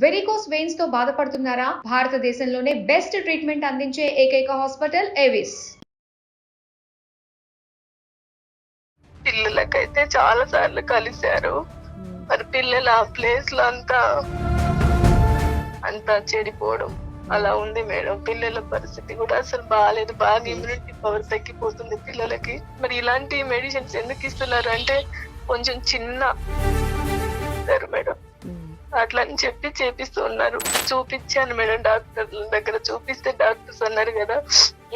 Varicose veins తో బాధపడుతున్నారా? భారతదేశంలోనే బెస్ట్ ట్రీట్మెంట్ అందించే ఏకైక హాస్పిటల్ ఎవిస్. పిల్లలకైతే చాలా సార్లు కలిశారు. మరి పిల్లలు ఆ ప్లేస్ లో అంతా చెడిపోవడం అలా ఉంది మేడం. పిల్లల పరిస్థితి కూడా అసలు బాగాలేదు. బాగా ఇమ్యూనిటీ పవర్ తగ్గిపోతుంది పిల్లలకి. మరి ఇలాంటి మెడిసిన్స్ ఎందుకు ఇస్తున్నారు అంటే కొంచెం చిన్న మేడం అట్లా అని చెప్పి చేపిస్తూ ఉన్నారు. చూపించాను మేడం, డాక్టర్ దగ్గర చూపిస్తే డాక్టర్స్ అన్నారు కదా,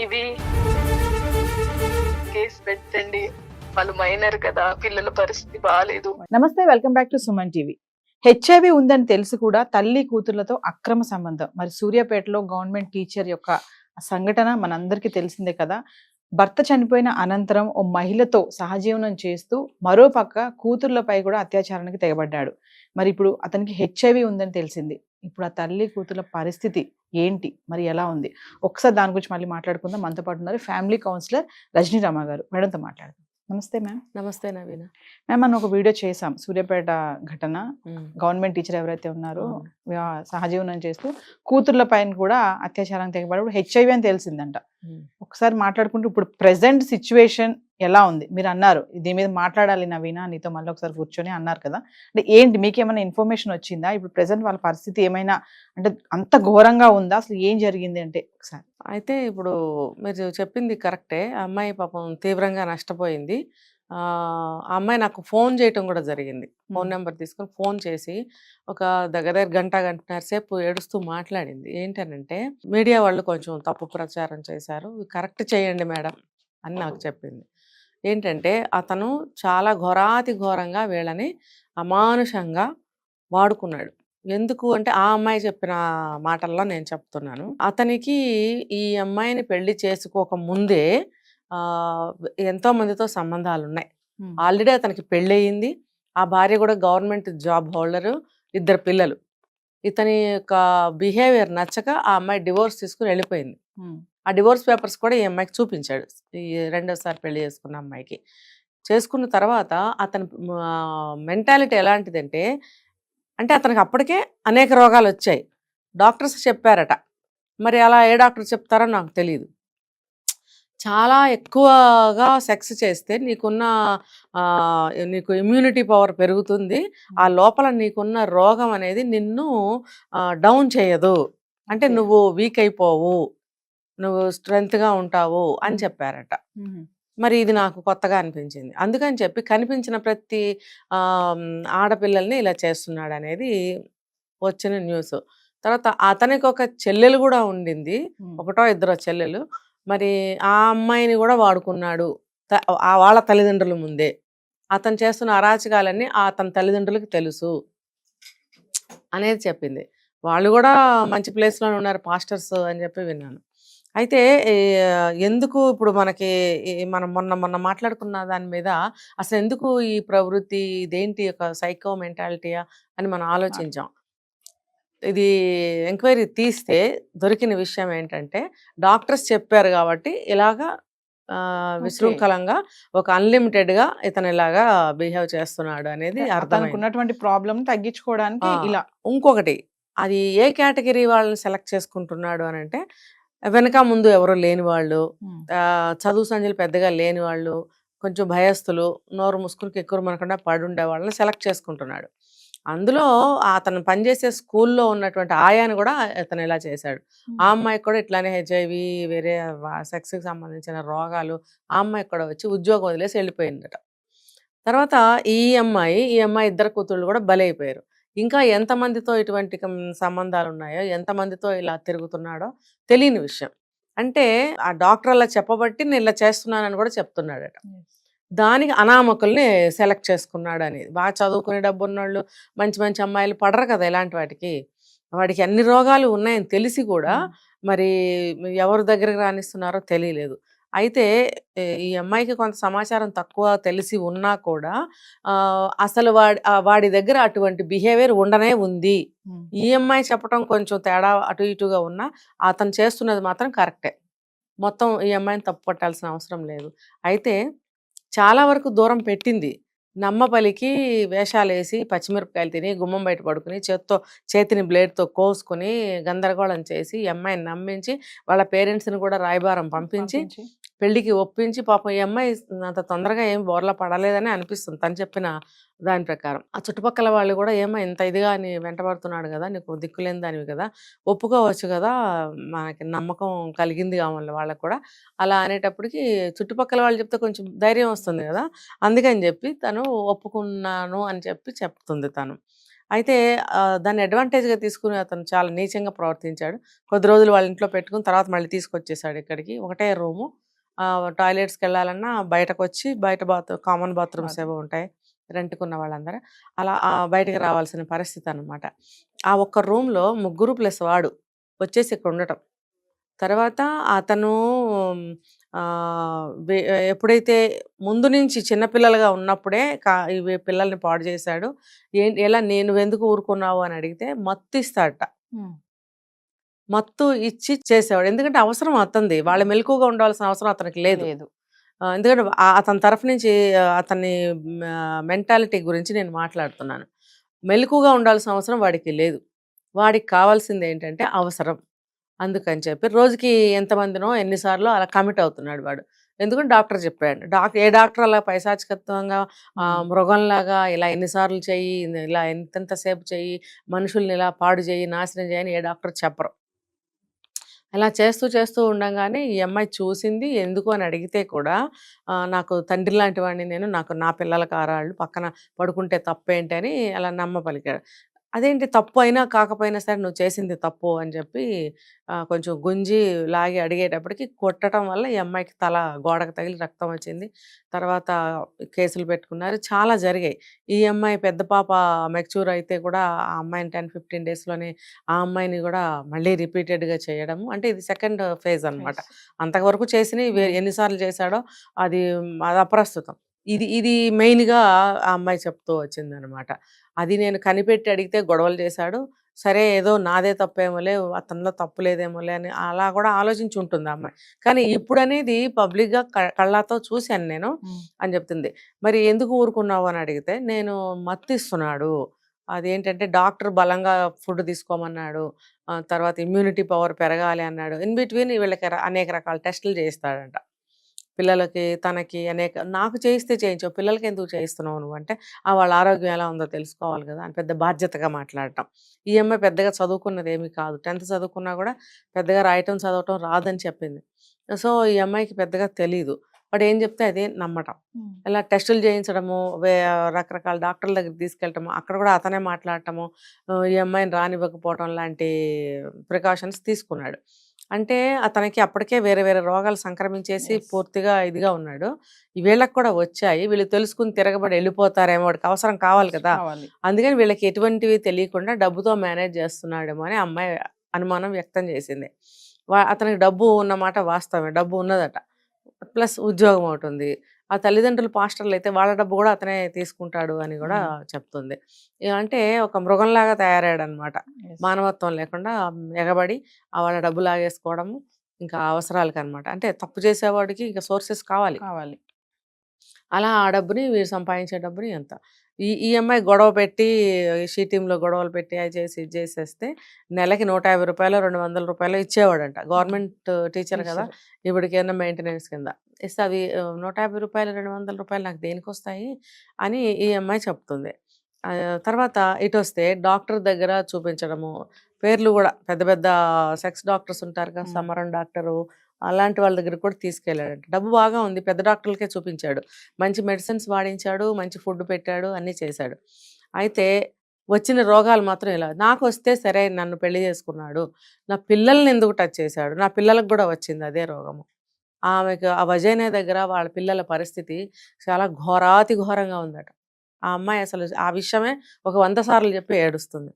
ఇవి కేసు పెట్టండి, వాళ్ళు మైనర్ కదా, పిల్లల పరిస్థితి బాగాలేదు. నమస్తే, welcome back to Suman TV. HIV ఉందని తెలిసి కూడా తల్లి కూతుర్లతో అక్రమ సంబంధం. మరి సూర్యాపేటలో గవర్నమెంట్ టీచర్ యొక్క సంఘటన మనందరికీ తెలిసిందే కదా. భర్త చనిపోయిన అనంతరం ఓ మహిళతో సహజీవనం చేస్తూ మరోపక్క కూతుర్లపై కూడా అత్యాచారానికి తెగబడ్డాడు. మరి ఇప్పుడు అతనికి హెచ్ఐవి ఉందని తెలిసింది. ఇప్పుడు ఆ తల్లి కూతుర్ల పరిస్థితి ఏంటి, మరి ఎలా ఉంది, ఒకసారి దాని గురించి మళ్ళీ మాట్లాడుకుందాం. మనతో పాటు ఉన్నారు ఫ్యామిలీ కౌన్సిలర్ రజనీ రామ గారు. మేడంతో మాట్లాడదాం. నమస్తే మ్యామ్. నమస్తే నవీన. మ్యామ్, మనం ఒక వీడియో చేసాం, సూర్యాపేట ఘటన. గవర్నమెంట్ టీచర్ ఎవరైతే ఉన్నారో సహజీవనం చేస్తూ కూతుర్ల పైన కూడా అత్యాచారం తెగబడి హెచ్ఐవి అని తెలిసిందంట. ఒకసారి మాట్లాడుకుంటూ ఇప్పుడు ప్రెసెంట్ సిచ్యువేషన్ ఎలా ఉంది? మీరు అన్నారు దీని మీద మాట్లాడాలి నవీన నీతో మళ్ళీ ఒకసారి కూర్చొని అన్నారు కదా, అంటే ఏంటి, మీకు ఏమైనా ఇన్ఫర్మేషన్ వచ్చిందా? ఇప్పుడు ప్రెసెంట్ వాళ్ళ పరిస్థితి ఏమైనా అంటే అంత ఘోరంగా ఉందా? అసలు ఏం జరిగింది అంటే ఒకసారి. అయితే ఇప్పుడు మీరు చెప్పింది కరెక్టే. ఆ అమ్మాయి పాపం తీవ్రంగా నష్టపోయింది. ఆ అమ్మాయి నాకు ఫోన్ చేయటం కూడా జరిగింది. ఫోన్ నెంబర్ తీసుకుని ఫోన్ చేసి ఒక దగ్గర గంటన్నర సేపు ఏడుస్తూ మాట్లాడింది. ఏంటనంటే, మీడియా వాళ్ళు కొంచెం తప్పు ప్రచారం చేశారు, కరెక్ట్ చేయండి మేడం అని నాకు చెప్పింది. ఏంటంటే, అతను చాలా ఘోరాతి ఘోరంగా వీళ్ళని అమానుషంగా వాడుకున్నాడు. ఎందుకు అంటే, ఆ అమ్మాయి చెప్పిన మాటల్లో నేను చెప్తున్నాను. అతనికి ఈ అమ్మాయిని పెళ్లి చేసుకోక ముందే ఎంతో మందితో సంబంధాలు ఉన్నాయి. ఆల్రెడీ అతనికి పెళ్ళి అయ్యింది. ఆ భార్య కూడా గవర్నమెంట్ జాబ్ హోల్డరు, 2 పిల్లలు. ఇతని యొక్క బిహేవియర్ నచ్చక ఆ అమ్మాయి డివోర్స్ తీసుకుని వెళ్ళిపోయింది. ఆ డివోర్స్ పేపర్స్ కూడా ఈ అమ్మాయికి చూపించాడు, ఈ రెండోసారి పెళ్లి చేసుకున్న అమ్మాయికి. చేసుకున్న తర్వాత అతని మెంటాలిటీ ఎలాంటిదంటే, అంటే అతనికి అప్పటికే అనేక రోగాలు వచ్చాయి. డాక్టర్స్ చెప్పారట, మరి అలా ఏ డాక్టర్ చెప్తారో నాకు తెలియదు. చాలా ఎక్కువగా సెక్స్ చేస్తే నీకు ఇమ్యూనిటీ పవర్ పెరుగుతుంది, ఆ లోపల నీకున్న రోగం అనేది నిన్ను డౌన్ చేయదు, అంటే నువ్వు వీక్ అయిపోవు, నువ్వు స్ట్రెంగ్త్గా ఉంటావు అని చెప్పారట. మరి ఇది నాకు కొత్తగా అనిపించింది. అందుకని చెప్పి కనిపించిన ప్రతి ఆడపిల్లల్ని ఇలా చేస్తున్నాడు అనేది వచ్చిన న్యూస్. తర్వాత అతనికి ఒక చెల్లెలు కూడా ఉండింది, 1 or 2 చెల్లెలు. మరి ఆ అమ్మాయిని కూడా వాడుకున్నాడు వాళ్ళ తల్లిదండ్రుల ముందే. అతను చేస్తున్న అరాచకాలన్నీ అతని తల్లిదండ్రులకు తెలుసు అనేది చెప్పింది. వాళ్ళు కూడా మంచి ప్లేస్లోనే ఉన్నారు, పాస్టర్స్ అని చెప్పి విన్నాను. అయితే ఎందుకు ఇప్పుడు మనం మొన్న మాట్లాడుకున్న దాని మీద అసలు ఎందుకు ఈ ప్రవృత్తి, ఇదేంటి ఒక సైకో మెంటాలిటీయా అని మనం ఆలోచించాం. ఇది ఎంక్వైరీ తీస్తే దొరికిన విషయం ఏంటంటే, డాక్టర్స్ చెప్పారు కాబట్టి ఇలాగా విశృంఖలంగా ఒక అన్లిమిటెడ్గా ఇతను ఇలాగా బిహేవ్ చేస్తున్నాడు అనేది అర్థమైనటువంటి ప్రాబ్లం తగ్గించుకోవడానికి ఇలా. ఇంకొకటి, అది ఏ కేటగిరీ వాళ్ళని సెలెక్ట్ చేసుకుంటున్నాడు అని అంటే, వెనక ముందు ఎవరో లేని వాళ్ళు, చదువు సంజలు పెద్దగా లేని వాళ్ళు, కొంచెం భయస్థులు, నోరు ముసుకునికి ఎక్కువ మనకుండా పడుండే వాళ్ళని సెలెక్ట్ చేసుకుంటున్నాడు. అందులో అతను పనిచేసే స్కూల్లో ఉన్నటువంటి ఆయాని కూడా అతను ఇలా చేశాడు. ఆ అమ్మాయికి కూడా ఇట్లానే హెచ్ఐవి, వేరే సెక్స్కి సంబంధించిన రోగాలు ఆ అమ్మాయికి కూడా వచ్చి ఉద్యోగం వదిలేసి వెళ్ళిపోయిందట. తర్వాత ఈ అమ్మాయి 2 కూతుళ్ళు కూడా బలైపోయారు. ఇంకా ఎంతమందితో ఇటువంటి సంబంధాలు ఉన్నాయో, ఎంతమందితో ఇలా తిరుగుతున్నాడో తెలియని విషయం. అంటే ఆ డాక్టర్ అలా చెప్పబట్టి నేను ఇలా చేస్తున్నానని కూడా చెప్తున్నాడట. దానికి అనామకుల్ని సెలెక్ట్ చేసుకున్నాడు అనేది. బాగా చదువుకునే డబ్బు ఉన్నోళ్ళు, మంచి మంచి అమ్మాయిలు పడరు కదా ఇలాంటి వాటికి అన్ని రోగాలు ఉన్నాయని తెలిసి కూడా మరి ఎవరి దగ్గరికి రానిస్తున్నారో తెలియలేదు. అయితే ఈ అమ్మాయికి కొంత సమాచారం తక్కువ తెలిసి ఉన్నా కూడా అసలు వాడి దగ్గర అటువంటి బిహేవియర్ ఉండనే ఉంది. ఈ అమ్మాయి చెప్పడం కొంచెం తేడా అటు ఇటుగా ఉన్నా అతను చేస్తున్నది మాత్రం కరెక్టే. మొత్తం ఈ అమ్మాయిని తప్పు పట్టాల్సిన అవసరం లేదు. అయితే చాలా వరకు దూరం పెట్టింది. నమ్మపలికి వేషాలేసి పచ్చిమిరపకాయలు తిని గుమ్మం బయట పడుకుని చేతిని బ్లేడ్తో కోసుకుని గందరగోళం చేసి ఈ అమ్మాయిని నమ్మించి వాళ్ళ పేరెంట్స్ని కూడా రాయబారం పంపించి పెళ్లికి ఒప్పించి పాపం ఈ అమ్మాయి అంత తొందరగా ఏం బోర్లా పడలేదని అనిపిస్తుంది తను చెప్పిన దాని ప్రకారం. ఆ చుట్టుపక్కల వాళ్ళు కూడా ఏమో ఇంత ఇదిగా నీ వెంటబడుతున్నాడు కదా, నీకు దిక్కులేని దానివి కదా, ఒప్పుకోవచ్చు కదా, మనకి నమ్మకం కలిగింది కావాలి వాళ్ళకు కూడా. అలా అనేటప్పటికి చుట్టుపక్కల వాళ్ళు చెప్తే కొంచెం ధైర్యం వస్తుంది కదా, అందుకని చెప్పి తను ఒప్పుకున్నాను అని చెప్పి చెప్తుంది తను. అయితే దాన్ని అడ్వాంటేజ్గా తీసుకుని అతను చాలా నీచంగా ప్రవర్తించాడు. కొద్ది రోజులు వాళ్ళ ఇంట్లో పెట్టుకుని తర్వాత మళ్ళీ తీసుకొచ్చేసాడు ఇక్కడికి. ఒకటే రూము, టాయిలెట్స్కి వెళ్ళాలన్నా బయటకు వచ్చి బయట కామన్ బాత్రూమ్స్ ఏవో ఉంటాయి రెంట్కున్న వాళ్ళందరూ అలా బయటకు రావాల్సిన పరిస్థితి అనమాట. ఆ ఒక్క రూమ్లో 3 + వాడు వచ్చేసి ఇక్కడ ఉండటం. తర్వాత అతను ఎప్పుడైతే ముందు నుంచి చిన్నపిల్లలుగా ఉన్నప్పుడే ఇవి పిల్లల్ని పాడు చేశాడు. ఎలా నువ్వెందుకు ఊరుకున్నావు అని అడిగితే మత్తు ఇస్తాడట. మత్తు ఇచ్చి చేసేవాడు. ఎందుకంటే అవసరం అతనిది, వాళ్ళ మెలకుగా ఉండాల్సిన అవసరం అతనికి లేదు. ఎందుకంటే అతని తరఫు నుంచి అతని మెంటాలిటీ గురించి నేను మాట్లాడుతున్నాను. మెలకుగా ఉండాల్సిన అవసరం వాడికి లేదు. వాడికి కావాల్సింది ఏంటంటే అవసరం. అందుకని చెప్పి రోజుకి ఎంతమందినో ఎన్నిసార్లు అలా కమిట్ అవుతున్నాడు వాడు. ఎందుకంటే డాక్టర్ చెప్పాడు. ఏ డాక్టర్ అలా పైశాచికత్వంగా మృగంలాగా ఇలా ఎన్నిసార్లు చెయ్యి, ఇలా ఎంతసేపు చెయ్యి, మనుషుల్ని ఇలా పాడు చేయి, నాశనం చేయని ఏ డాక్టర్ చెప్పరు. అలా చేస్తూ ఉండగానే ఈ అమ్మాయి చూసింది. ఎందుకు అని అడిగితే కూడా నాకు తండ్రి లాంటి వాడిని నాకు నా పిల్లలకు ఆరాళ్ళు పక్కన పడుకుంటే తప్పేంటి అని అలా పలికాడు. అదేంటి తప్పు అయినా కాకపోయినా సరే నువ్వు చేసింది తప్పు అని చెప్పి కొంచెం గుంజి లాగి అడిగేటప్పటికి కొట్టడం వల్ల ఈ అమ్మాయికి తల గోడకు తగిలి రక్తం వచ్చింది. తర్వాత కేసులు పెట్టుకున్నారు, చాలా జరిగాయి. ఈ అమ్మాయి పెద్ద పాప మెచ్యూర్ అయితే కూడా ఆ అమ్మాయిని 10-15 డేస్లోనే ఆ అమ్మాయిని కూడా మళ్ళీ రిపీటెడ్గా చేయడము. అంటే ఇది సెకండ్ ఫేజ్ అనమాట. అంతవరకు చేసినవి ఎన్నిసార్లు చేశాడో అది అప్రస్తుతం. ఇది మెయిన్గా ఆ అమ్మాయి చెప్తూ వచ్చిందనమాట. అది నేను కనిపెట్టి అడిగితే గొడవలు చేశాడు. సరే ఏదో నాదే తప్పేమోలే, అతనిలో తప్పు లేదేమోలే అని అలా కూడా ఆలోచించి ఉంటుంది ఆ అమ్మాయి. కానీ ఇప్పుడు అనేది పబ్లిక్గా కళ్ళతో చూశాను నేను అని చెప్తుంది. మరి ఎందుకు ఊరుకున్నావు అని అడిగితే నేను మత్తిస్తున్నాడు, అదేంటంటే డాక్టర్ బలంగా ఫుడ్ తీసుకోమన్నాడు, తర్వాత ఇమ్యూనిటీ పవర్ పెరగాలి అన్నాడు. ఇన్ బిట్వీన్ వీళ్ళకి అనేక రకాల టెస్టులు చేస్తాడంట పిల్లలకి, తనకి నాకు చేయిస్తే చేయించావు, పిల్లలకి ఎందుకు చేయిస్తున్నావు నువ్వు అంటే వాళ్ళ ఆరోగ్యం ఎలా ఉందో తెలుసుకోవాలి కదా అని పెద్ద బాధ్యతగా మాట్లాడటం. ఈ అమ్మాయి పెద్దగా చదువుకున్నది ఏమీ కాదు, 10th చదువుకున్నా కూడా పెద్దగా రాయటం చదవటం రాదని చెప్పింది. సో ఈ అమ్మాయికి పెద్దగా తెలీదు. వాడు ఏం చెప్తే అదే నమ్మటం, ఇలా టెస్టులు చేయించడము, రకరకాల డాక్టర్ల దగ్గర తీసుకెళ్ళటము, అక్కడ కూడా అతనే మాట్లాడటము, ఈ అమ్మాయిని రానివ్వకపోవడం లాంటి ప్రికాషన్స్ తీసుకున్నాడు. అంటే అతనికి అప్పటికే వేరే వేరే రోగాలు సంక్రమించేసి పూర్తిగా ఇదిగా ఉన్నాడు. వీళ్ళకి కూడా వచ్చాయి. వీళ్ళు తెలుసుకుని తిరగబడి వెళ్ళిపోతారేమో, వాడికి అవసరం కావాలి కదా, అందుకని వీళ్ళకి ఎటువంటివి తెలియకుండా డబ్బుతో మేనేజ్ చేస్తున్నాడేమో అని అమ్మాయి అనుమానం వ్యక్తం చేసింది. అతనికి డబ్బు ఉన్నమాట వాస్తవమే, డబ్బు ఉన్నదట, ప్లస్ ఉద్యోగం అవుతుంది. ఆ తల్లిదండ్రులు పాస్టర్లు అయితే వాళ్ళ డబ్బు కూడా అతనే తీసుకుంటాడు అని కూడా చెప్తుంది. అంటే ఒక మృగంలాగా తయారయ్యాడు అనమాట, మానవత్వం లేకుండా ఎగబడి వాళ్ళ డబ్బు లాగేసుకోవడము, ఇంకా అవసరాలకు అనమాట. అంటే తప్పు చేసేవాడికి ఇంకా సోర్సెస్ కావాలి. అలా ఆ డబ్బుని వీరు సంపాదించే డబ్బుని ఎంత ఈ అమ్మాయి గొడవ పెట్టి షీ టీంలో గొడవలు పెట్టి అది చేసి ఇది చేసేస్తే నెలకి 150 రూపాయలు 200 రూపాయలు ఇచ్చేవాడంట. గవర్నమెంట్ టీచర్ కదా, ఇప్పటికి ఏమన్నా మెయింటెనెన్స్ కింద ఇస్తే అవి 150 రూపాయలు 200 రూపాయలు నాకు దేనికి వస్తాయి అని ఈ అమ్మాయి చెప్తుంది. తర్వాత ఇటు వస్తే డాక్టర్ దగ్గర చూపించడము, పేర్లు కూడా పెద్ద పెద్ద సెక్స్ డాక్టర్స్ ఉంటారు కదా, సమరం డాక్టరు అలాంటి వాళ్ళ దగ్గర కూడా తీసుకెళ్ళాడంట. డబ్బు బాగా ఉంది, పెద్ద డాక్టర్లకే చూపించాడు, మంచి మెడిసిన్స్ వాడించాడు, మంచి ఫుడ్ పెట్టాడు, అన్నీ చేశాడు. అయితే వచ్చిన రోగాలు మాత్రం ఇలా, నాకు వస్తే సరే నన్ను పెళ్లి చేసుకున్నాడు, నా పిల్లల్ని ఎందుకు టచ్ చేశాడు, నా పిల్లలకు కూడా వచ్చింది అదే రోగము. ఆమెకు ఆ వజైనా దగ్గర వాళ్ళ పిల్లల పరిస్థితి చాలా ఘోరాతి ఘోరంగా ఉందట. ఆ అమ్మాయి అసలు ఆ విషయమే ఒక 100 సార్లు చెప్పి ఏడుస్తుంది.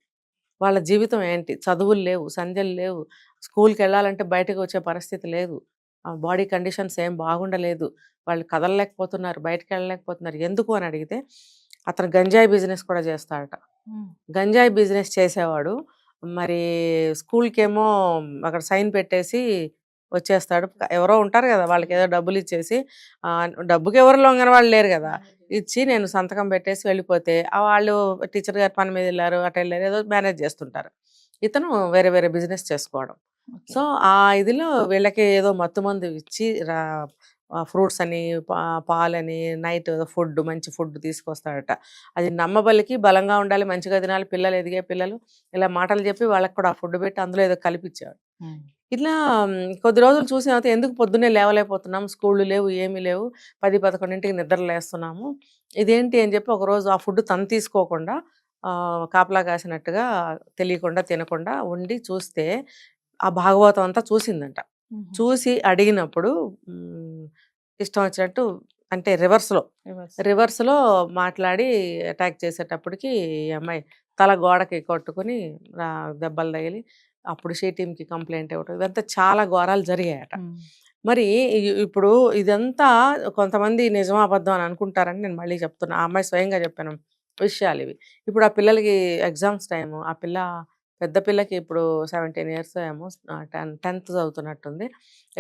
వాళ్ళ జీవితం ఏంటి, చదువులు లేవు, సంధ్యలు లేవు, స్కూల్కి వెళ్ళాలంటే బయటకు వచ్చే పరిస్థితి లేదు, బాడీ కండిషన్స్ ఏం బాగుండలేదు, వాళ్ళు కదలలేకపోతున్నారు, బయటకు వెళ్ళలేకపోతున్నారు. ఎందుకు అని అడిగితే అతను గంజాయి బిజినెస్ కూడా చేస్తాడట. గంజాయి బిజినెస్ చేసేవాడు, మరి స్కూల్కి ఏమో అక్కడ సైన్ పెట్టేసి వచ్చేస్తాడు. ఎవరో ఉంటారు కదా, వాళ్ళకి ఏదో డబ్బులు ఇచ్చేసి, డబ్బుకి ఎవరు లొంగని వాళ్ళు లేరు కదా, ఇచ్చి నేను సంతకం పెట్టేసి వెళ్ళిపోతే వాళ్ళు టీచర్ గారి పని మీద వెళ్ళారు, అటు వెళ్ళారు, ఏదో మేనేజ్ చేస్తుంటారు. ఇతను వేరే వేరే బిజినెస్ చేసుకోవడం. సో ఆ ఇదిలో వీళ్ళకి ఏదో మత్తు మందు ఇచ్చి ఫ్రూట్స్ అని పాలని నైట్ ఫుడ్ మంచి ఫుడ్ తీసుకొస్తాడట. అది నమ్మబలికి బలంగా ఉండాలి, మంచిగా తినాలి, పిల్లలు ఎదిగే పిల్లలు, ఇలా మాటలు చెప్పి వాళ్ళకి కూడా ఆ ఫుడ్ పెట్టి అందులో ఏదో కలిపిచ్చాడు. ఇట్లా కొద్ది రోజులు చూసిన తర్వాత ఎందుకు పొద్దున్నే లేవలేకపోతున్నాం, స్కూళ్ళు లేవు, ఏమీ లేవు, 10-11ంటికి నిద్ర లేస్తున్నాము, ఇదేంటి అని చెప్పి ఒకరోజు ఆ ఫుడ్ తను తీసుకోకుండా కాపలా కాసినట్టుగా తెలియకుండా తినకుండా ఉండి చూస్తే ఆ భాగవతం అంతా చూసిందంట. చూసి అడిగినప్పుడు ఇష్టం వచ్చినట్టు అంటే రివర్స్లో మాట్లాడి అటాక్ చేసేటప్పటికి ఈ అమ్మాయి తల గోడకి కొట్టుకుని దెబ్బలు తగిలి అప్పుడు షీటీంకి కంప్లైంట్ ఇవ్వటం, ఇదంతా చాలా ఘోరాలు జరిగాయట. మరి ఇప్పుడు ఇదంతా కొంతమంది నిజం అబద్ధం అని అనుకుంటారని నేను మళ్ళీ చెప్తున్నా. ఆ అమ్మాయి స్వయంగా చెప్పాను విషయాలు ఇవి. ఇప్పుడు ఆ పిల్లలకి ఎగ్జామ్స్ టైము, ఆ పిల్ల పెద్ద పిల్లకి ఇప్పుడు 17 years ఏమో, 10th చదువుతున్నట్టుంది,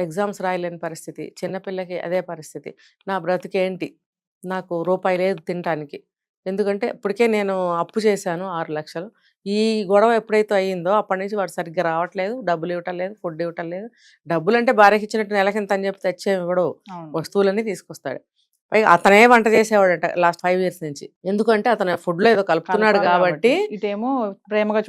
ఎగ్జామ్స్ రాయలేని పరిస్థితి, చిన్నపిల్లకి అదే పరిస్థితి. నా బ్రతికేంటి, నాకు రూపాయి లేదు తినటానికి, ఎందుకంటే ఇప్పటికే నేను అప్పు చేశాను 6 లక్షలు. ఈ గొడవ ఎప్పుడైతే అయ్యిందో అప్పటి నుంచి వాడు సరిగ్గా రావట్లేదు, డబ్బులు ఇవ్వటం లేదు, ఫుడ్ ఇవ్వటం లేదు. డబ్బులు అంటే భార్యకి ఇచ్చినట్టు నెలకింత అని చెప్పి తెచ్చేమి ఇవ్వడు, వస్తువులన్నీ తీసుకొస్తాడు. పైగా అతనే వంట చేసేవాడంట లాస్ట్ 5 years నుంచి. ఎందుకంటే అతను ఫుడ్లో ఏదో కలుపుతున్నాడు కాబట్టి, ఇటేమో ప్రేమగా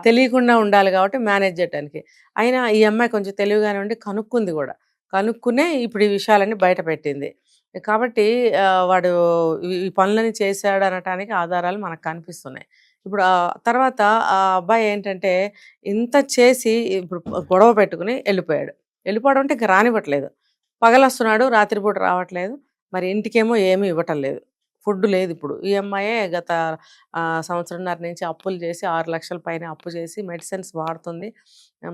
తెలియకుండా ఉండాలి కాబట్టి మేనేజ్ చేయడానికి. అయినా ఈ అమ్మాయి కొంచెం తెలివిగానే ఉండి కనుక్కుంది కూడా, కనుక్కునే ఇప్పుడు ఈ విషయాలన్నీ బయట పెట్టింది. కాబట్టి వాడు ఈ పనులని చేశాడు అనటానికి ఆధారాలు మనకు కనిపిస్తున్నాయి. ఇప్పుడు తర్వాత ఆ అబ్బాయి ఏంటంటే ఇంత చేసి ఇప్పుడు గొడవ పెట్టుకుని వెళ్ళిపోవడం అంటే ఇంకా రానివ్వట్లేదు. పగలొస్తున్నాడు, రాత్రిపూట రావట్లేదు, మరి ఇంటికేమో ఏమీ ఇవ్వటం లేదు, ఫుడ్ లేదు. ఇప్పుడు ఈ అమ్మాయే గత 1.5 సంవత్సరం నుంచి అప్పులు చేసి 6 లక్షల పైన అప్పు చేసి మెడిసిన్స్ వాడుతుంది.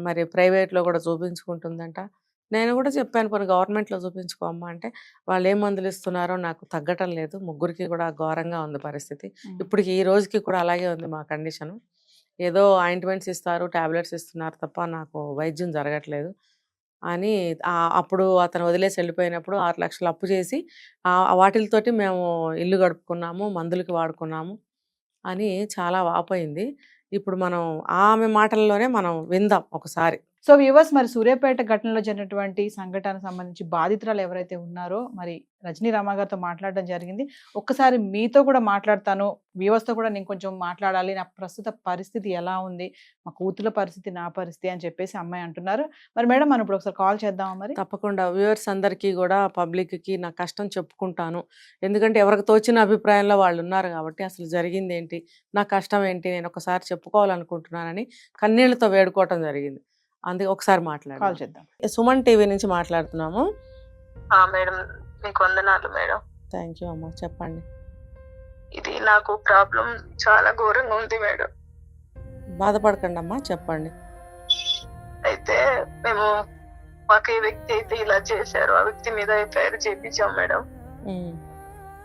మరి ప్రైవేట్లో కూడా చూపించుకుంటుందంట. నేను కూడా చెప్పాను కొన్ని గవర్నమెంట్లో చూపించుకోమ్మా అంటే, వాళ్ళు ఏ మందులు ఇస్తున్నారో నాకు తగ్గటం లేదు, ముగ్గురికి కూడా ఘోరంగా ఉంది పరిస్థితి. ఇప్పటికి ఈ రోజుకి కూడా అలాగే ఉంది మా కండిషను. ఏదో ఆయింట్మెంట్స్ ఇస్తారు, టాబ్లెట్స్ ఇస్తున్నారు తప్ప నాకు వైద్యం జరగట్లేదు అని. అప్పుడు అతను వదిలేసి వెళ్ళిపోయినప్పుడు 6 లక్షలు అప్పు చేసి వాటితోటి మేము ఇల్లు గడుపుకున్నాము, మందులకి వాడుకున్నాము అని చాలా వాపోయింది. ఇప్పుడు మనం ఆమె మాటల్లోనే మనం విందాం ఒకసారి. సో వ్యూవర్స్, మరి సూర్యాపేట ఘటనలో జరిగినటువంటి సంఘటనకు సంబంధించి బాధితురాలు ఎవరైతే ఉన్నారో మరి రజనీ రామ గారితో మాట్లాడడం జరిగింది. ఒక్కసారి మీతో కూడా మాట్లాడతాను, వ్యూవర్స్తో కూడా నేను కొంచెం మాట్లాడాలి, నా ప్రస్తుత పరిస్థితి ఎలా ఉంది, మా కూతుల పరిస్థితి, నా పరిస్థితి అని చెప్పేసి అమ్మాయి అంటున్నారు. మరి మేడం మనం ఇప్పుడు ఒకసారి కాల్ చేద్దామా? మరి తప్పకుండా వ్యూవర్స్ అందరికీ కూడా, పబ్లిక్కి నా కష్టం చెప్పుకుంటాను, ఎందుకంటే ఎవరికి తోచిన అభిప్రాయంలో వాళ్ళు ఉన్నారు కాబట్టి అసలు జరిగింది ఏంటి, నా కష్టం ఏంటి, నేను ఒకసారి చెప్పుకోవాలనుకుంటున్నానని కన్నీళ్లతో వేడుకోవటం జరిగింది. అందుకే ఒకసారి కాల్ చేద్దాం. సుమన్ టీవీ నుంచి మాట్లాడుతున్నాము. మేడం మీకు వందనాలు మేడం. థ్యాంక్ యూ అమ్మా, చెప్పండి. ఇది నాకు ప్రాబ్లం చాలా ఘోరంగా ఉంది మేడం. బాధపడకండి అమ్మా, చెప్పండి. అయితే మేము మాకు ఏ వ్యక్తి అయితే ఇలా చేశారో ఆ వ్యక్తి మీద ఎఫ్ఐఆర్ చేయించాం మేడం.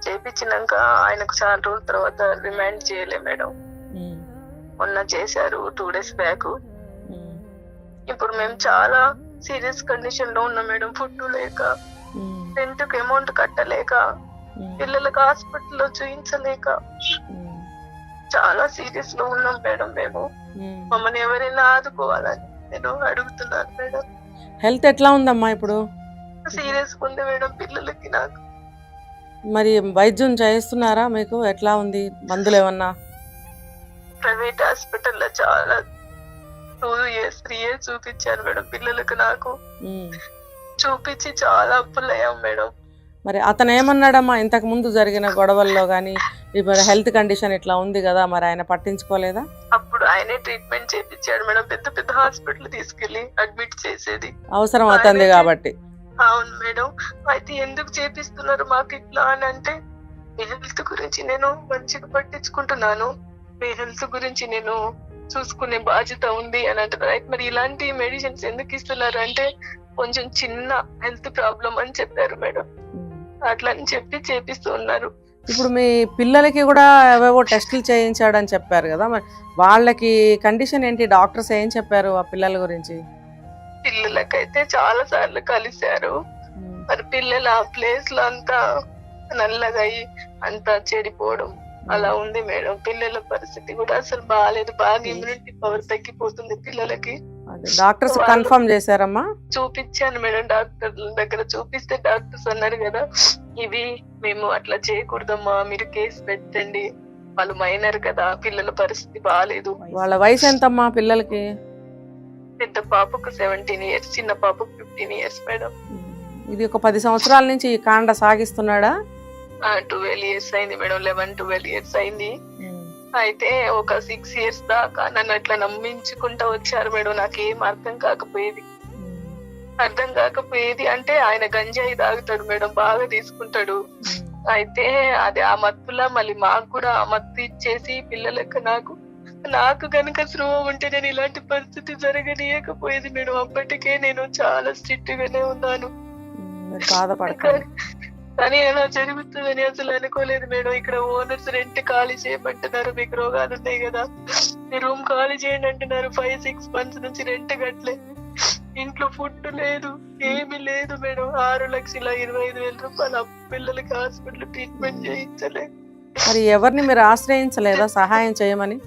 చేయించినాక ఆయనకు చాలా రోజుల తర్వాత రిమాండ్ చేయలే మేడం. మొన్న చేశారు 2 days బ్యాక్. ఇప్పుడు మేము చాలా సీరియస్ కండిషన్ లో ఉన్నాం మేడం. ఫుడ్ లేక, రెంట్ కి అమౌంట్ కట్టలేక, పిల్లలకు హాస్పిటల్లో చూపించలేక చాలా సీరియస్ లో ఉన్నాం మేడం. మేము మమ్మల్ని ఎవరైనా ఆదుకోవాలని నేను అడుగుతున్నాను మేడం. హెల్త్ ఎట్లా ఉందమ్మా ఇప్పుడు? సీరియస్ ఉంది మేడం పిల్లలకి. నాకు మరి వైద్యం చేస్తున్నారా మీకు? ఎట్లా ఉంది? మందులు ఏమన్నా? ప్రైవేట్ హాస్పిటల్లో చాలా 2 years 3 years చూపించాను మేడం పిల్లలకు. నాకు చూపించి చాలా అప్పులు అయ్యాం మేడం. మరి అతను ఏమన్నాడమ్మా ఇంతకు ముందు జరిగిన గొడవల్లో గానీ, ఇప్పుడు హెల్త్ కండిషన్ ఇట్లా ఉంది కదా, మరి ఆయన పట్టించుకోలేదా? అప్పుడు ఆయనే ట్రీట్మెంట్ చేయించాడు మేడం. పెద్ద పెద్ద హాస్పిటల్ తీసుకెళ్లి అడ్మిట్ చేసేది అవసరం అవుతుంది కాబట్టి. అవును మేడం. అయితే ఎందుకు చేపిస్తున్నారు మాకు ఇట్లా అని అంటే, మీ హెల్త్ గురించి నేను మంచిగా పట్టించుకుంటున్నాను, మీ హెల్త్ గురించి నేను చూసుకునే బాధ్యత ఉంది అని అంటున్నారు. అయితే మరి ఇలాంటి మెడిసిన్స్ ఎందుకు ఇస్తున్నారు అంటే, కొంచెం చిన్న హెల్త్ ప్రాబ్లం అని చెప్పారు మేడం. అట్లా అని చెప్పి చేపిస్తూ ఉన్నారు. ఇప్పుడు మీ పిల్లలకి కూడా ఏవేవో టెస్టులు చేయించాడని చెప్పారు కదా, మరి వాళ్ళకి కండిషన్ ఏంటి? డాక్టర్స్ ఏం చెప్పారు ఆ పిల్లల గురించి? పిల్లలకైతే చాలా సార్లు కలిశారు. మరి పిల్లలు ఆ ప్లేస్ లో అంతా నల్లగా అయ్యి అంతా చెడిపోవడం అలా ఉంది మేడం. పిల్లల పరిస్థితి కూడా అసలు బాగాలేదు. బాగా ఇమ్యూనిటీ పవర్ తగ్గిపోతుంది పిల్లలకి. డాక్టర్స్ వాళ్ళు కన్ఫర్మ్ చేశారమ్మా? చూపించాను మేడం, డాక్టర్ దగ్గర చూపిస్తే డాక్టర్స్ అన్నారు కదా, ఇవి మేము అట్లా చేయకూడదమ్మా, మీరు కేసు పెట్టండి, వాళ్ళు మైనర్ కదా, పిల్లల పరిస్థితి బాగాలేదు. వాళ్ళ వయసు ఎంతమ్మా పిల్లలకి? పెద్ద పాపకు 17 years, చిన్న పాపకు 15 years మేడం. ఇది ఒక 10 సంవత్సరాల నుంచి ఈ కాండ సాగిస్తున్నాడా? 12 years అయింది మేడం, 11-12 years అయింది. అయితే ఒక 6 years దాకా నన్ను అట్లా నమ్మించుకుంటా వచ్చారు మేడం. నాకేం అర్థం కాకపోయేది. అంటే ఆయన గంజాయి తాగుతాడు మేడం, బాగా తీసుకుంటాడు. అయితే అది ఆ మత్తులా మళ్ళీ మాకు కూడా ఆ మత్తు ఇచ్చేసి పిల్లలకు నాకు కనుక స్పృహ ఉంటే నేను ఇలాంటి పరిస్థితి జరగనీయకపోయేది మేడం. అప్పటికే నేను చాలా స్ట్రిక్ట్ గానే ఉన్నాను. కానీ అలా జరుగుతుందని అసలు అనుకోలేదు మేడం. ఇక్కడ ఓనర్స్ రెంట్ ఖాళీ చేయమంటున్నారు, మీకు రోగాలు ఉన్నాయి కదా, మీ రూమ్ ఖాళీ చేయండి అంటున్నారు. 5-6 months నుంచి రెంట్ కట్టలే, ఇంట్లో ఫుడ్ లేదు, ఏమీ లేదు మేడం. 6,25,000 రూపాయలు పిల్లలకి హాస్పిటల్ ట్రీట్మెంట్ చేయించలే. మరి ఎవరిని మీరు ఆశ్రయించలేదా సహాయం చేయమని?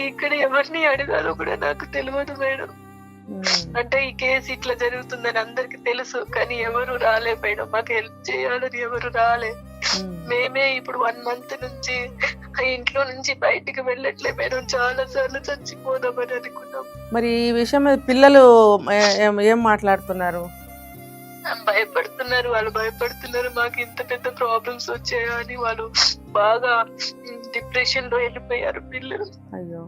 ఇక్కడ ఎవరిని అడగాలో కూడా నాకు తెలియదు మేడం. అంటే ఈ కేసు ఇట్లా జరుగుతుందని అందరికి తెలుసు, కానీ ఎవరు రాలే మేడం, మాకు హెల్ప్ చేయాలని ఎవరు రాలే. మేమే ఇప్పుడు 1 month నుంచి ఇంట్లో నుంచి బయటికి వెళ్ళట్లే మేడం. చాలా సార్లు చచ్చిపోదామని అనుకున్నాం. మరి ఈ విషయం మీద పిల్లలు ఏం మాట్లాడుతున్నారు? వాళ్ళు భయపడుతున్నారు. మాకు ఇంత పెద్ద ప్రాబ్లమ్స్ వచ్చాయా అని వాళ్ళు బాగా డిప్రెషన్ లో వెళ్ళిపోయారు పిల్లలు. అయ్యో,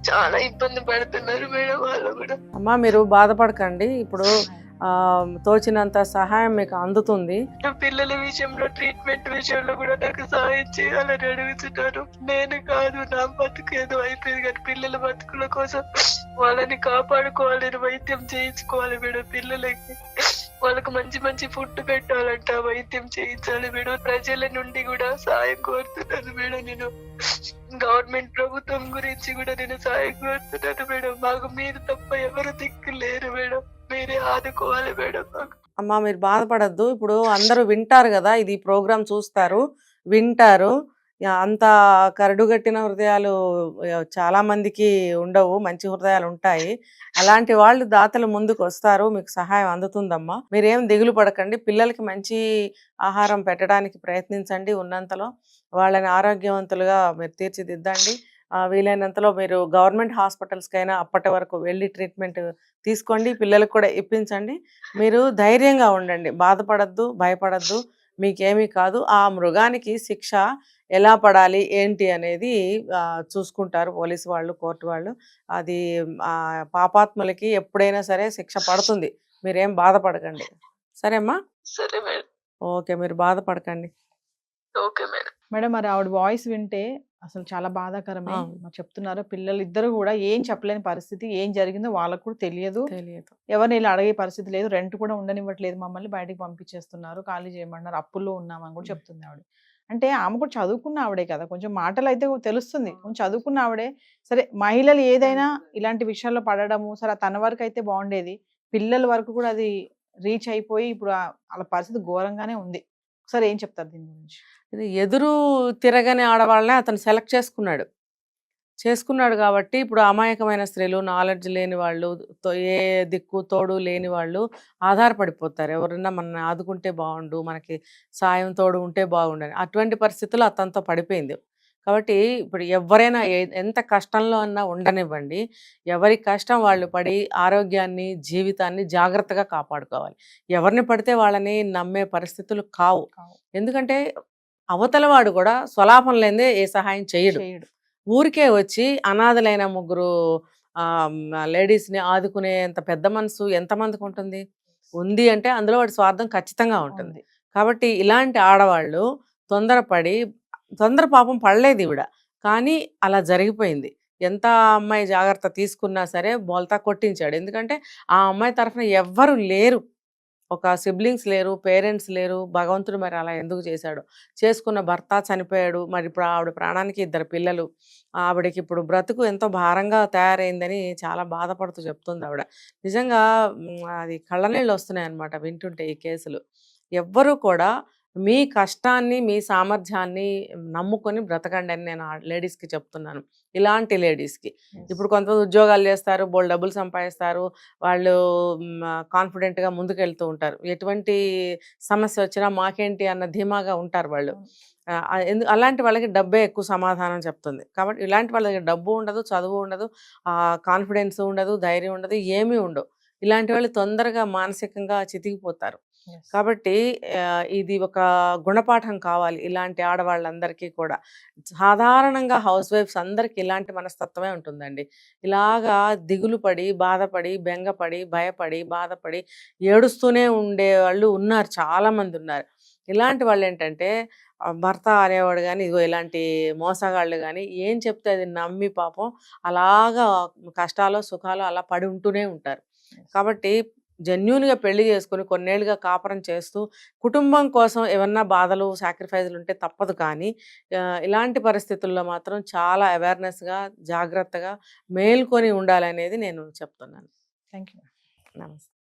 చాలా ఇబ్బంది పడుతున్నారు మేడం వాళ్ళు కూడా. అమ్మా మీరు బాధపడకండి, ఇప్పుడు తోచినంత సహాయం మీకు అందుతుంది. పిల్లల విషయంలో ట్రీట్మెంట్ విషయంలో కూడా నాకు సహాయం చేయాలని అడుగుతున్నారు. నేను కాదు, నా బతుకు ఏదో అయిపోయింది, కానీ పిల్లల బతుకుల కోసం వాళ్ళని కాపాడుకోవాలి, వైద్యం చేయించుకోవాలి మేడం. పిల్లలకి వాళ్ళకు మంచి మంచి ఫుడ్ పెట్టాలంట, వైద్యం చేయించాలి మేడం. ప్రజల నుండి కూడా సాయం కోరుతున్నాను మేడం. నేను గవర్నమెంట్ ప్రభుత్వం గురించి కూడా నేను సాయం కోరుతున్నాను మేడం. మాకు మీరు తప్ప ఎవరు దిక్కు లేరు మేడం, మీరే ఆదుకోవాలి మేడం. అమ్మా మీరు బాధపడద్దు, ఇప్పుడు అందరూ వింటారు కదా, ఇది ప్రోగ్రామ్ చూస్తారు, వింటారు. అంత కరడుగట్టిన హృదయాలు చాలా మందికి ఉండవు, మంచి హృదయాలు ఉంటాయి. అలాంటి వాళ్ళు దాతలు ముందుకు వస్తారు, మీకు సహాయం అందుతుందమ్మా. మీరేం దిగులు పడకండి, పిల్లలకి మంచి ఆహారం పెట్టడానికి ప్రయత్నించండి. ఉన్నంతలో వాళ్ళని ఆరోగ్యవంతులుగా మీరు తీర్చిదిద్దండి. వీలైనంతలో మీరు గవర్నమెంట్ హాస్పిటల్స్కైనా అప్పటి వరకు వెళ్ళి ట్రీట్మెంట్ తీసుకోండి, పిల్లలకు కూడా ఇప్పించండి. మీరు ధైర్యంగా ఉండండి, బాధపడద్దు, భయపడద్దు, మీకేమీ కాదు. ఆ మృగానికి శిక్ష ఎలా పడాలి ఏంటి అనేది చూసుకుంటారు పోలీసు వాళ్ళు, కోర్టు వాళ్ళు. అది పాపాత్ములకి ఎప్పుడైనా సరే శిక్ష పడుతుంది, మీరేం బాధపడకండి. సరేమ్మా? సరే మేడం. ఓకే, మీరు బాధపడకండి. Okay madam. మేడం మరి ఆవిడ వాయిస్ వింటే అసలు చాలా బాధాకరమే. మరి చెప్తున్నారు పిల్లలు ఇద్దరు కూడా ఏం చెప్పలేని పరిస్థితి, ఏం జరిగిందో వాళ్ళకు కూడా తెలియదు. ఎవరిని ఇలా అడిగే పరిస్థితి లేదు, రెంట్ కూడా ఉండనివ్వట్లేదు, మమ్మల్ని బయటకు పంపించేస్తున్నారు, ఖాళీ చేయమన్నారు, అప్పుల్లో ఉన్నామని కూడా చెప్తుంది ఆవిడ. అంటే ఆమె కూడా చదువుకున్న ఆవిడే కదా, కొంచెం మాటలు అయితే తెలుస్తుంది, కొంచెం చదువుకున్న ఆవిడే. సరే మహిళలు ఏదైనా ఇలాంటి విషయాల్లో పడడము సరే తన వరకు అయితే బాగుండేది, పిల్లల వరకు కూడా అది రీచ్ అయిపోయి ఇప్పుడు వాళ్ళ పరిస్థితి ఘోరంగానే ఉంది. సరే ఏం చెప్తారు దీని గురించి? ఇది ఎదురు తిరగని ఆడవాళ్ళనే అతను సెలెక్ట్ చేసుకున్నాడు కాబట్టి ఇప్పుడు అమాయకమైన స్త్రీలు, నాలెడ్జ్ లేని వాళ్ళు, ఏ దిక్కు తోడు లేని వాళ్ళు ఆధారపడిపోతారు. ఎవరన్నా మనల్ని ఆదుకుంటే బాగుండు, మనకి సాయం తోడు ఉంటే బాగుండని అటువంటి పరిస్థితులు అతనితో పడిపోయింది. కాబట్టి ఇప్పుడు ఎవరైనా ఎంత కష్టంలో అన్నా ఉండనివ్వండి, ఎవరి కష్టం వాళ్ళు పడి ఆరోగ్యాన్ని, జీవితాన్ని జాగ్రత్తగా కాపాడుకోవాలి. ఎవరిని పడితే వాళ్ళని నమ్మే పరిస్థితులు కావు. ఎందుకంటే అవతల వాడు కూడా స్వలాభం లేదే ఏ సహాయం చేయడు. ఊరికే వచ్చి అనాథలైన 3 లేడీస్ని ఆదుకునేంత పెద్ద మనసు ఎంతమందికి ఉంటుంది? ఉంది అంటే అందులో వాడి స్వార్థం ఖచ్చితంగా ఉంటుంది. కాబట్టి ఇలాంటి ఆడవాళ్ళు తొందర పాపం పడలేదు ఈవిడ, కానీ అలా జరిగిపోయింది. ఎంత అమ్మాయి జాగ్రత్త తీసుకున్నా సరే బోల్తా కొట్టించాడు. ఎందుకంటే ఆ అమ్మాయి తరఫున ఎవ్వరు లేరు, ఒక సిబ్లింగ్స్ లేరు, పేరెంట్స్ లేరు. భగవంతుడు మరి అలా ఎందుకు చేశాడు? చేసుకున్న భర్త చనిపోయాడు, మరి ఇప్పుడు ఆవిడ ప్రాణానికి 2 పిల్లలు. ఆవిడకి ఇప్పుడు బ్రతుకు ఎంతో భారంగా తయారైందని చాలా బాధపడుతూ చెప్తుంది ఆవిడ. నిజంగా అది కళ్ళనీళ్ళు వస్తున్నాయి అన్నమాట వింటుంటే ఈ కేసులు. ఎవ్వరూ కూడా మీ కష్టాన్ని మీ సామర్థ్యాన్ని నమ్ముకొని బ్రతకండి అని నేను లేడీస్కి చెప్తున్నాను. ఇలాంటి లేడీస్కి ఇప్పుడు కొంతమంది ఉద్యోగాలు చేస్తారు, బోల్డ్ డబ్బులు సంపాదిస్తారు, వాళ్ళు కాన్ఫిడెంట్గా ముందుకెళ్తూ ఉంటారు. ఎటువంటి సమస్య వచ్చినా మాకేంటి అన్న ధీమాగా ఉంటారు వాళ్ళు. అలాంటి వాళ్ళకి డబ్బే ఎక్కువ సమాధానం చెప్తుంది. కాబట్టి ఇలాంటి వాళ్ళ దగ్గర డబ్బు ఉండదు, చదువు ఉండదు, కాన్ఫిడెన్స్ ఉండదు, ధైర్యం ఉండదు, ఏమీ ఉండవు. ఇలాంటి వాళ్ళు తొందరగా మానసికంగా చితికిపోతారు. కాబట్టి ఇది ఒక గుణపాఠం కావాలి ఇలాంటి ఆడవాళ్ళందరికీ కూడా. సాధారణంగా హౌస్ వైఫ్స్ అందరికీ ఇలాంటి మనస్తత్వమే ఉంటుందండి. ఇలాగా దిగులు పడి, బాధపడి, బెంగపడి, భయపడి, బాధపడి, ఏడుస్తూనే ఉండేవాళ్ళు ఉన్నారు, చాలామంది ఉన్నారు. ఇలాంటి వాళ్ళు ఏంటంటే భర్త అనేవాడు కానీ ఇదిగో ఇలాంటి మోసగాళ్ళు కానీ ఏం చెప్తే అది నమ్మి పాపం అలాగా కష్టాలు సుఖాలు అలా పడి ఉంటూనే ఉంటారు. కాబట్టి జెన్యూన్గా పెళ్లి చేసుకుని కొన్నేళ్ళుగా కాపురం చేస్తూ కుటుంబం కోసం ఏమన్నా బాధలు సాక్రిఫైజులు ఉంటే తప్పదు. కానీ ఇలాంటి పరిస్థితుల్లో మాత్రం చాలా అవేర్నెస్గా జాగ్రత్తగా మేల్కొని ఉండాలనేది నేను చెప్తున్నాను. Thank you. నమస్తే.